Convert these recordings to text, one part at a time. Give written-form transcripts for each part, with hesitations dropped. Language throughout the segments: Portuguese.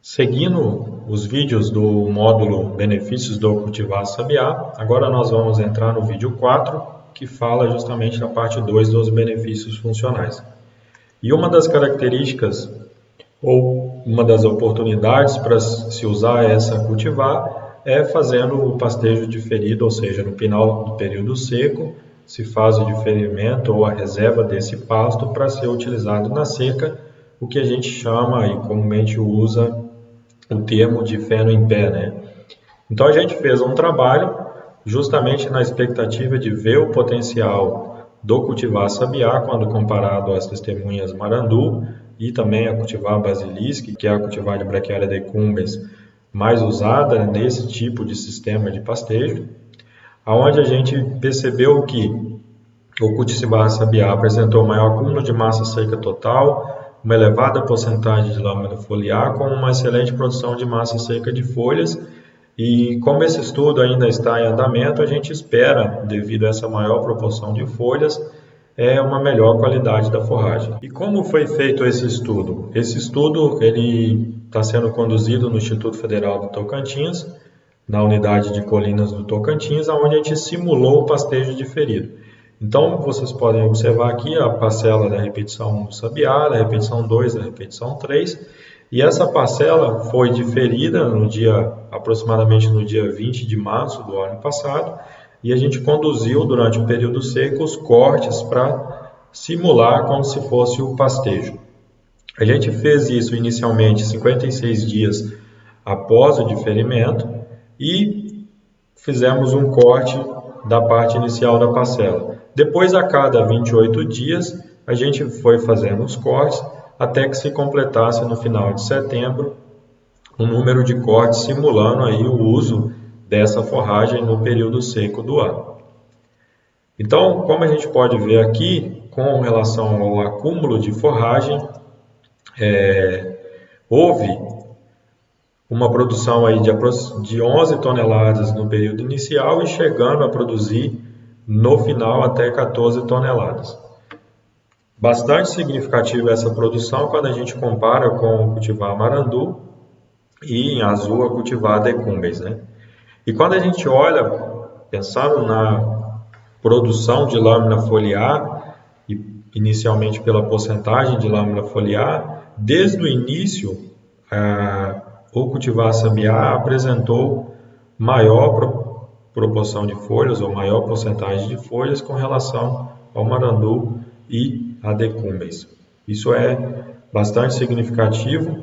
Seguindo os vídeos do módulo Benefícios do Cultivar Sabiá, agora nós vamos entrar no vídeo 4, que fala justamente da parte 2 dos benefícios funcionais. E uma das características, ou uma das oportunidades para se usar essa cultivar, é fazendo o pastejo diferido, ou seja, no final do período seco, se faz o diferimento ou a reserva desse pasto para ser utilizado na seca, o que a gente chama e comumente usa o termo de feno em pé, né? Então a gente fez um trabalho justamente na expectativa de ver o potencial do cultivar sabiá quando comparado às testemunhas marandu e também a cultivar basilisque, que é a cultivar de Brachiaria decumbens mais usada nesse tipo de sistema de pastejo, aonde a gente percebeu que o cultivar sabiá apresentou maior acúmulo de massa seca total, uma elevada porcentagem de lâmina foliar com uma excelente produção de massa seca de folhas. E como esse estudo ainda está em andamento, a gente espera, devido a essa maior proporção de folhas, uma melhor qualidade da forragem. E como foi feito esse estudo? Esse estudo ele está sendo conduzido no Instituto Federal do Tocantins, na unidade de colinas do Tocantins, onde a gente simulou o pastejo diferido. Então, vocês podem observar aqui a parcela da repetição 1 do sabiá, da repetição 2, da repetição 3, e essa parcela foi diferida aproximadamente no dia 20 de março do ano passado, e a gente conduziu durante o período seco os cortes para simular como se fosse o pastejo. A gente fez isso inicialmente 56 dias após o diferimento e fizemos um corte da parte inicial da parcela. Depois, a cada 28 dias, a gente foi fazendo os cortes até que se completasse no final de setembro o número de cortes simulando aí o uso dessa forragem no período seco do ano. Então, como a gente pode ver aqui, com relação ao acúmulo de forragem, houve uma produção aí de 11 toneladas no período inicial e chegando a produzir no final até 14 toneladas. Bastante significativa essa produção quando a gente compara com o cultivar marandu e em azul a cultivar decumbens, né? E quando a gente olha, pensando na produção de lâmina foliar, e inicialmente pela porcentagem de lâmina foliar, desde o início o cultivar sabiá apresentou maior proporção de folhas ou maior porcentagem de folhas com relação ao marandu e a decumbens. Isso é bastante significativo,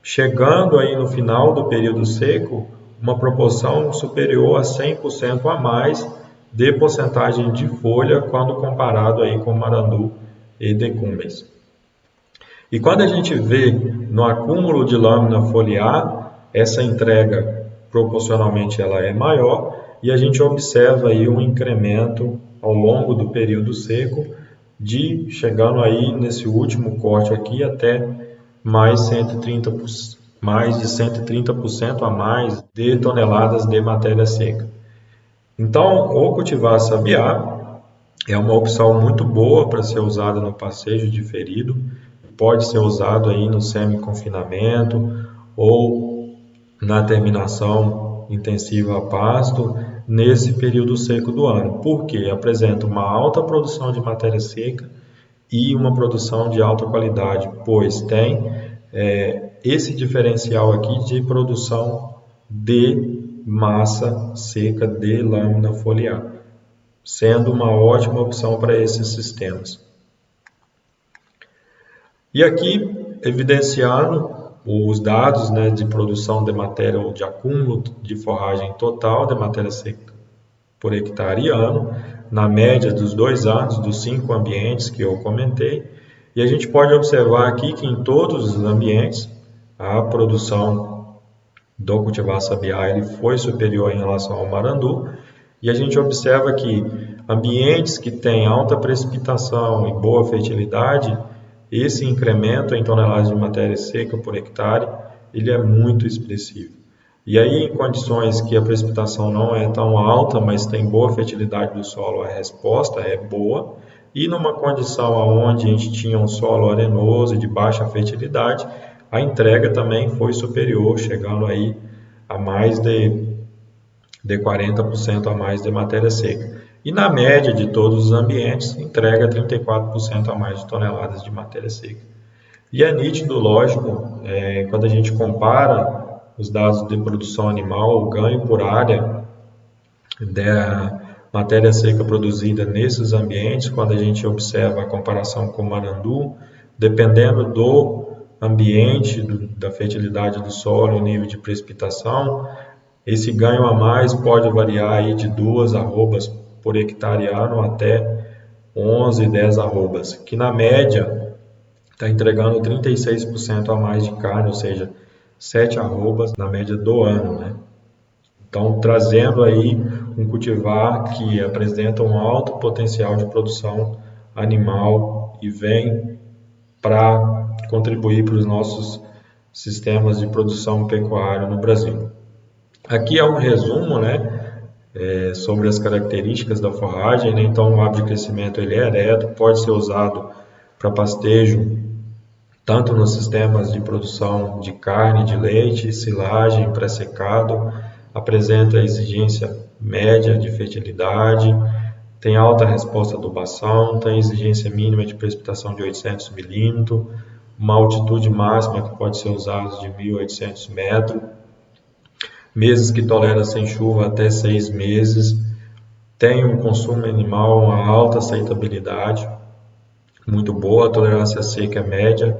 chegando aí no final do período seco uma proporção superior a 100% a mais de porcentagem de folha quando comparado aí com marandu e decumbens. E quando a gente vê no acúmulo de lâmina foliar, essa entrega proporcionalmente ela é maior e a gente observa aí um incremento ao longo do período seco chegando aí nesse último corte aqui até mais de 130% a mais de toneladas de matéria seca. Então, o cultivar sabiá é uma opção muito boa para ser usada no pastejo diferido. Pode ser usado aí no semi-confinamento ou na terminação intensiva a pasto nesse período seco do ano, porque apresenta uma alta produção de matéria seca e uma produção de alta qualidade, pois tem esse diferencial aqui de produção de massa seca de lâmina foliar, sendo uma ótima opção para esses sistemas. E aqui, evidenciando os dados de produção de matéria ou de acúmulo de forragem total de matéria seca por hectare ano, na média dos 2 anos, dos 5 ambientes que eu comentei. E a gente pode observar aqui que em todos os ambientes a produção do cultivar sabiá ele foi superior em relação ao marandu. E a gente observa que ambientes que têm alta precipitação e boa fertilidade, esse incremento em toneladas de matéria seca por hectare, ele é muito expressivo. E aí, em condições que a precipitação não é tão alta, mas tem boa fertilidade do solo, a resposta é boa. E numa condição onde a gente tinha um solo arenoso e de baixa fertilidade, a entrega também foi superior, chegando aí a mais de 40% a mais de matéria seca. E na média de todos os ambientes, entrega 34% a mais de toneladas de matéria seca. E é nítido, lógico, quando a gente compara os dados de produção animal, o ganho por área da matéria seca produzida nesses ambientes, quando a gente observa a comparação com o Marandu, dependendo do ambiente, da fertilidade do solo, o nível de precipitação, esse ganho a mais pode variar aí de 2 arrobas por hectare ano até 11, 10 arrobas, que na média está entregando 36% a mais de carne, ou seja, 7 arrobas na média do ano, né? Então, trazendo aí um cultivar que apresenta um alto potencial de produção animal e vem para contribuir para os nossos sistemas de produção pecuária no Brasil. Aqui é um resumo, né, sobre as características da forragem, né? Então, o hábito de crescimento ele é ereto, pode ser usado para pastejo, tanto nos sistemas de produção de carne, de leite, silagem, pré-secado, apresenta exigência média de fertilidade, tem alta resposta à adubação, tem exigência mínima de precipitação de 800 milímetros, uma altitude máxima que pode ser usada de 1.800 metros, meses que tolera sem chuva até 6 meses, tem um consumo animal, uma alta aceitabilidade, muito boa, a tolerância seca é média,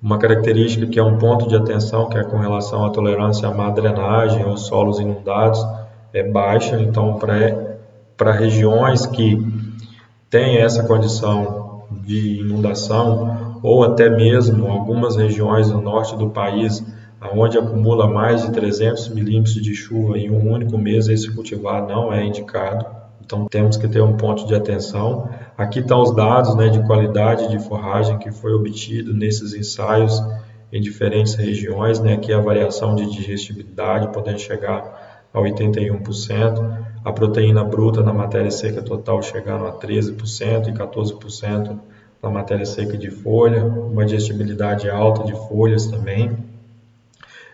uma característica que é um ponto de atenção, que é com relação à tolerância à má drenagem ou solos inundados, é baixa. Então, para regiões que têm essa condição de inundação, ou até mesmo algumas regiões no norte do país, onde acumula mais de 300 milímetros de chuva em um único mês, esse cultivar não é indicado. Então, temos que ter um ponto de atenção. Aqui estão os dados, né, de qualidade de forragem que foi obtido nesses ensaios em diferentes regiões, né? Aqui a variação de digestibilidade podendo chegar a 81%, a proteína bruta na matéria seca total chegando a 13% e 14% na matéria seca de folha, uma digestibilidade alta de folhas também,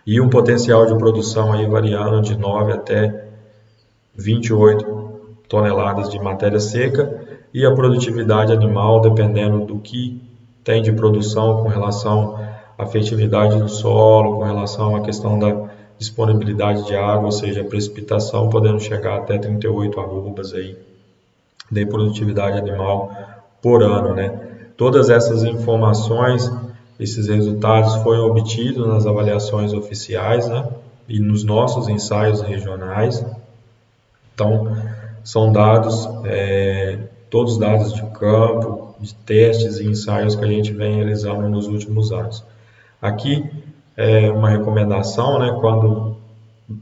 e um potencial de produção aí variando de 9 até 28 toneladas de matéria seca, e a produtividade animal, dependendo do que tem de produção com relação à fertilidade do solo, com relação à questão da disponibilidade de água, ou seja, a precipitação, podendo chegar até 38 arrobas aí de produtividade animal por ano, né? Todas essas informações, esses resultados foram obtidos nas avaliações oficiais, né? E nos nossos ensaios regionais. Então, são dados, todos dados de campo, de testes e ensaios que a gente vem realizando nos últimos anos. Aqui é uma recomendação, né,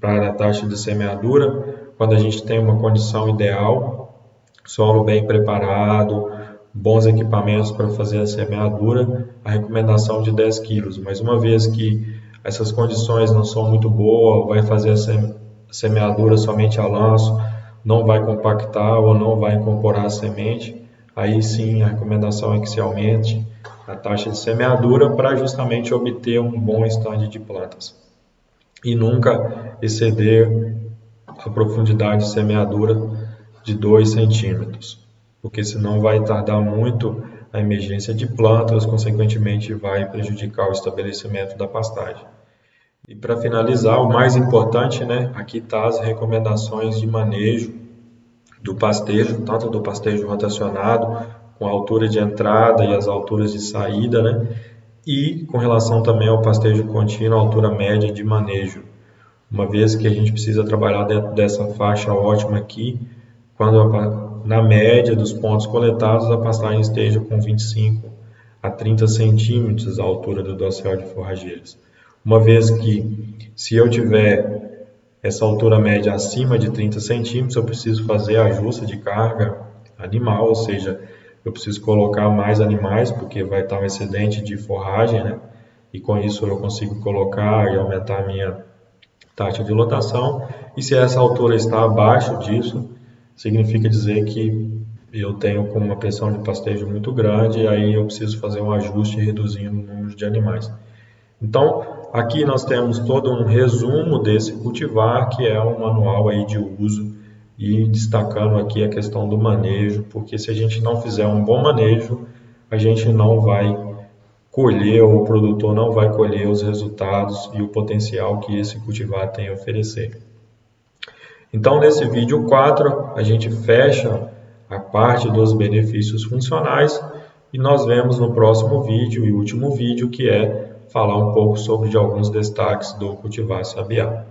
para a taxa de semeadura, quando a gente tem uma condição ideal, solo bem preparado, bons equipamentos para fazer a semeadura, a recomendação de 10 quilos. Mas uma vez que essas condições não são muito boas, vai fazer a semeadura somente a lanço, não vai compactar ou não vai incorporar a semente, aí sim a recomendação é que se aumente a taxa de semeadura para justamente obter um bom estande de plantas. E nunca exceder a profundidade de semeadura de 2 centímetros, porque senão vai tardar muito a emergência de plantas, consequentemente vai prejudicar o estabelecimento da pastagem. E para finalizar, o mais importante, né, aqui está as recomendações de manejo do pastejo, tanto do pastejo rotacionado, com a altura de entrada e as alturas de saída, né, e com relação também ao pastejo contínuo, a altura média de manejo. Uma vez que a gente precisa trabalhar dentro dessa faixa ótima aqui, quando na média dos pontos coletados a pastagem esteja com 25 a 30 centímetros a altura do dossel de forrageiras. Uma vez que, se eu tiver essa altura média acima de 30 centímetros, eu preciso fazer ajuste de carga animal, ou seja, eu preciso colocar mais animais, porque vai estar um excedente de forragem, né? E com isso eu consigo colocar e aumentar a minha taxa de lotação. E se essa altura está abaixo disso, significa dizer que eu tenho com uma pressão de pastejo muito grande, e aí eu preciso fazer um ajuste reduzindo o número de animais. Então, aqui nós temos todo um resumo desse cultivar, que é um manual aí de uso, e destacando aqui a questão do manejo, porque se a gente não fizer um bom manejo, a gente não vai colher, ou o produtor não vai colher os resultados e o potencial que esse cultivar tem a oferecer. Então, nesse vídeo 4, a gente fecha a parte dos benefícios funcionais e nós vemos no próximo vídeo e último vídeo, que é falar um pouco sobre alguns destaques do cultivar Sabiá.